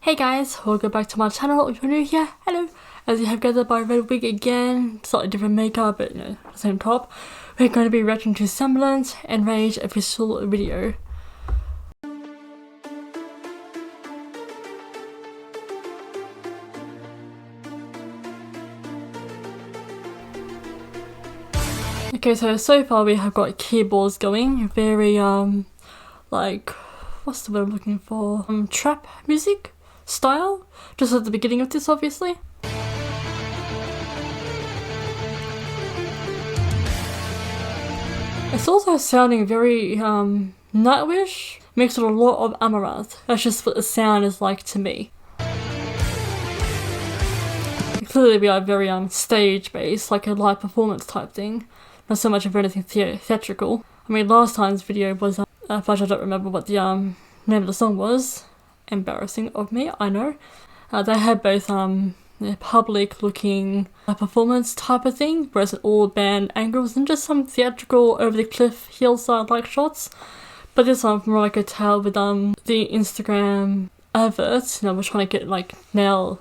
Hey guys, welcome back to my channel. If you're new here, hello. As you have gathered by red wig again, slightly different makeup, but the same top. We're going to be reacting to Semblant Enrage official video. Okay, so far we have got keyboards going, very like, what's the word I'm looking for? Trap music style, just at the beginning of this, obviously. It's also sounding very Nightwish, mixed with a lot of Amaranth. That's just what the sound is like to me. Clearly we are very stage based, like a live performance type thing, not so much of anything theatrical. I mean, last time's video was I don't remember what the name of the song was. Embarrassing of me, I know. They had both public looking performance type of thing, whereas it all band angles and just some theatrical over the cliff hillside like shots. But this one, from what I could tell with the Instagram adverts, we're trying to get like nail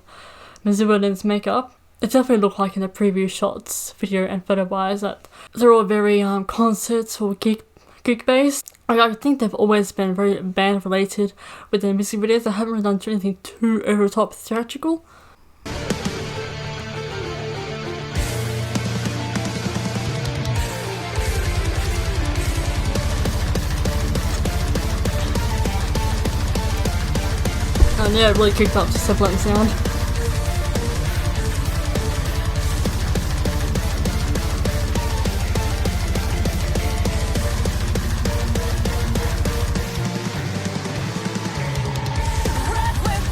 Vermillion's makeup. It definitely looked like in the preview shots, video and photo wise, that they're all very concerts or gig based. I think they've always been very band related with their music videos. They haven't really done anything too over the top theatrical. And yeah, it really kicked up to Semblant sound.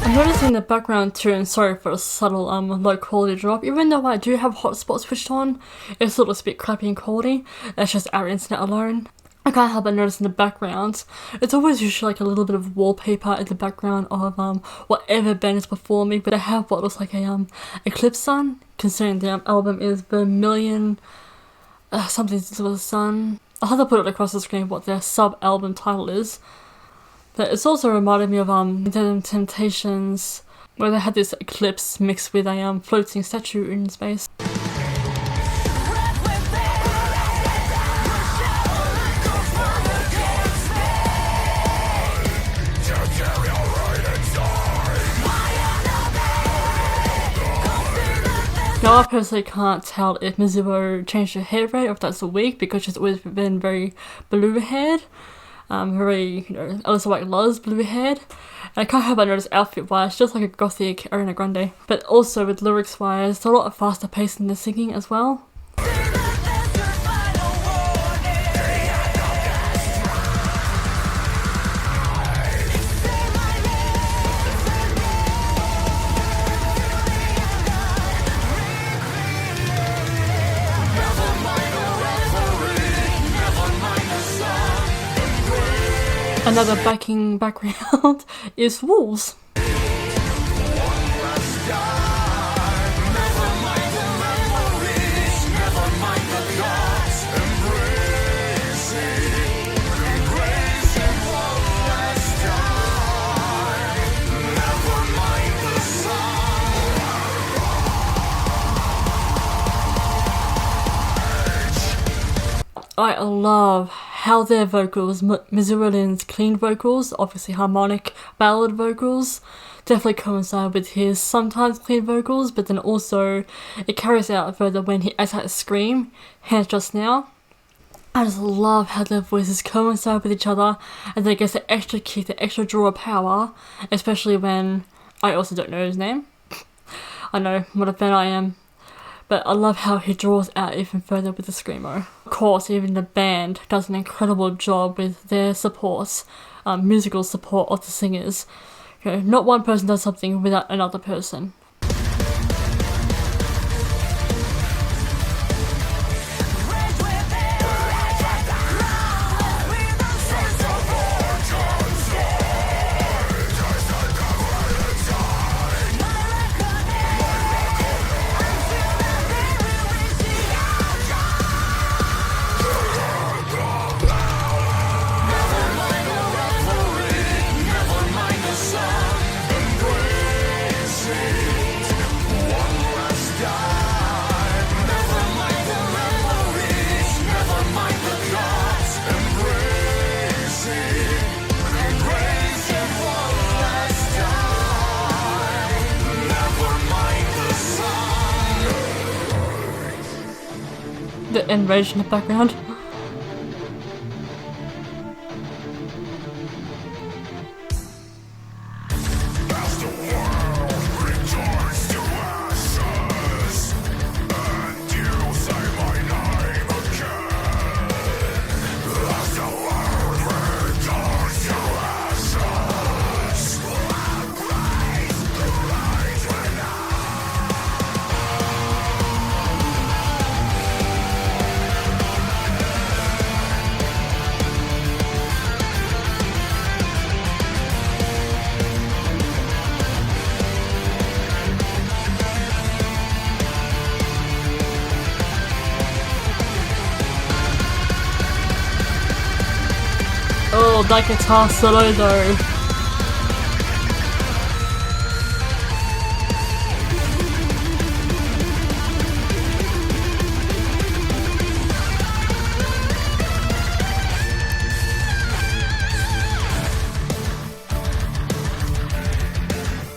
I'm noticing the background too, and sorry for a subtle low quality drop. Even though I do have hotspot switched on, it's sort of a bit crappy in quality. That's just our internet alone. I can't help but notice in the background, it's always usually like a little bit of wallpaper in the background of whatever band is performing, but they have what looks like a eclipse sun, considering the album is Vermillion something to the sun. I'll have to put it across the screen what their sub-album title is. But it's also reminded me of the Temptations, where they had this eclipse mixed with a floating statue in space. Now I personally can't tell if Mizuho changed her hair rate or if that's a wig, because she's always been very blue haired. Very, Alyssa White loves blue haired. And I can't help but notice outfit wise, just like a gothic Ariana Grande. But also with lyrics wise, it's a lot faster paced in the singing as well. Another backing background is wolves. I love how their vocals, Vermillion's clean vocals, obviously harmonic ballad vocals, definitely coincide with his sometimes clean vocals, but then also it carries out further when he adds that scream, hence just now. I just love how their voices coincide with each other, and then it gets the extra kick, the extra draw of power, especially when I also don't know his name. I know what a fan I am. But I love how he draws out even further with the screamo. Of course, even the band does an incredible job with their support, musical support of the singers. Not one person does something without another person. Enrage in the background. Oh, that guitar solo though.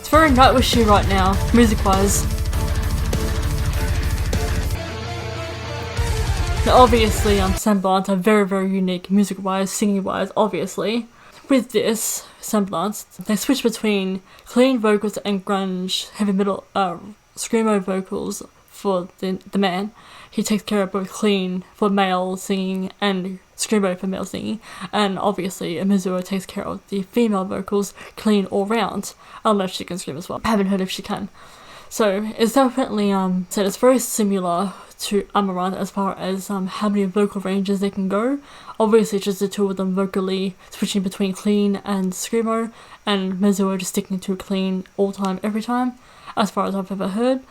It's very Nightwishy right now, music-wise. Now obviously, Semblants are very unique music-wise, singing-wise, obviously. With this, Semblants, they switch between clean vocals and grunge, heavy metal, screamo vocals for the man. He takes care of both clean for male singing and screamo for male singing. And obviously, Mizuho takes care of the female vocals, clean all round. I don't know if she can scream as well. I haven't heard if she can. So, it's definitely, so it's very similar to Amaranth as far as how many vocal ranges they can go. Obviously just the two of them vocally switching between clean and screamo, and Mizuho just sticking to clean all time every time, as far as I've ever heard.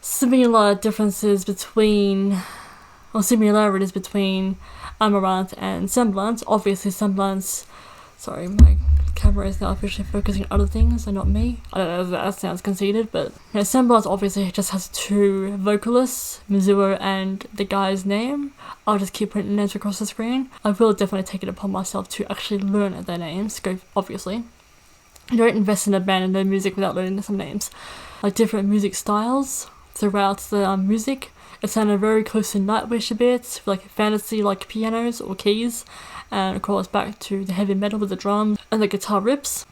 Similar differences between, or similarities between Amaranth and Semblant. Obviously Semblants, sorry, my camera is now officially focusing on other things and not me. I don't know if that sounds conceited, but you know, Semblants obviously just has two vocalists, Mizuho and the guy's name. I'll just keep putting names across the screen. I will definitely take it upon myself to actually learn their names, obviously. You don't invest in a band and their music without learning some names. Like different music styles throughout the music. It sounded very close to Nightwish a bit, like fantasy like pianos or keys, and of course back to the heavy metal with the drums and the guitar rips,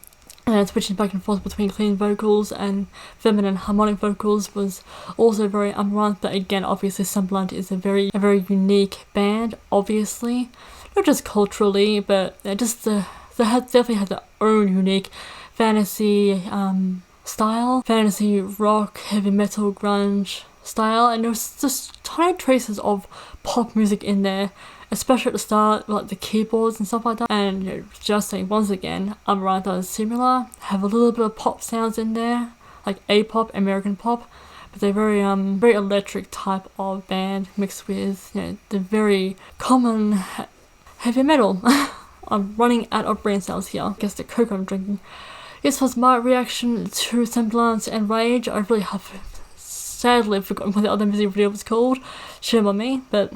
and switching back and forth between clean vocals and feminine harmonic vocals was also very Amaranth. But again, obviously Semblant is a very unique band, obviously, not just culturally, but just they definitely have their own unique fantasy style, fantasy rock, heavy metal, grunge style, and there's just tiny traces of pop music in there, especially at the start, like the keyboards and stuff like that. And you know, just saying once again, Amaranth is similar, have a little bit of pop sounds in there, like A-pop, American pop, but they're very electric type of band mixed with, you know, the very common heavy metal. I'm running out of brain cells here. I guess the coke I'm drinking. This was my reaction to Semblant and Enrage. I really have sadly forgotten what the other music video was called. Shame on me, but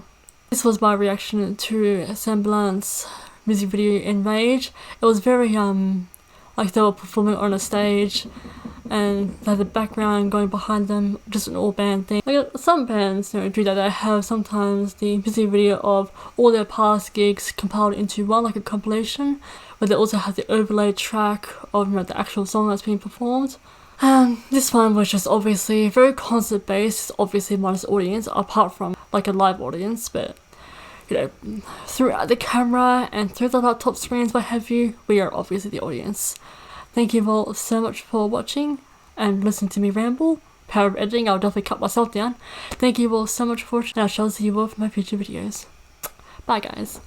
this was my reaction to Semblant's music video Enrage. It was very like they were performing on a stage and they had the background going behind them, just an all band thing. Like some bands, you know, do that. They have sometimes the music video of all their past gigs compiled into one, like a compilation, but they also have the overlay track of, you know, the actual song that's being performed. This one was just obviously very concert based, obviously minus audience, apart from like a live audience, but you know, throughout the camera and through the laptop screens, what have you, we are obviously the audience. Thank you all so much for watching and listening to me ramble. power of editing, I'll definitely cut myself down. Thank you all so much for watching, and I shall see you all for my future videos. Bye guys.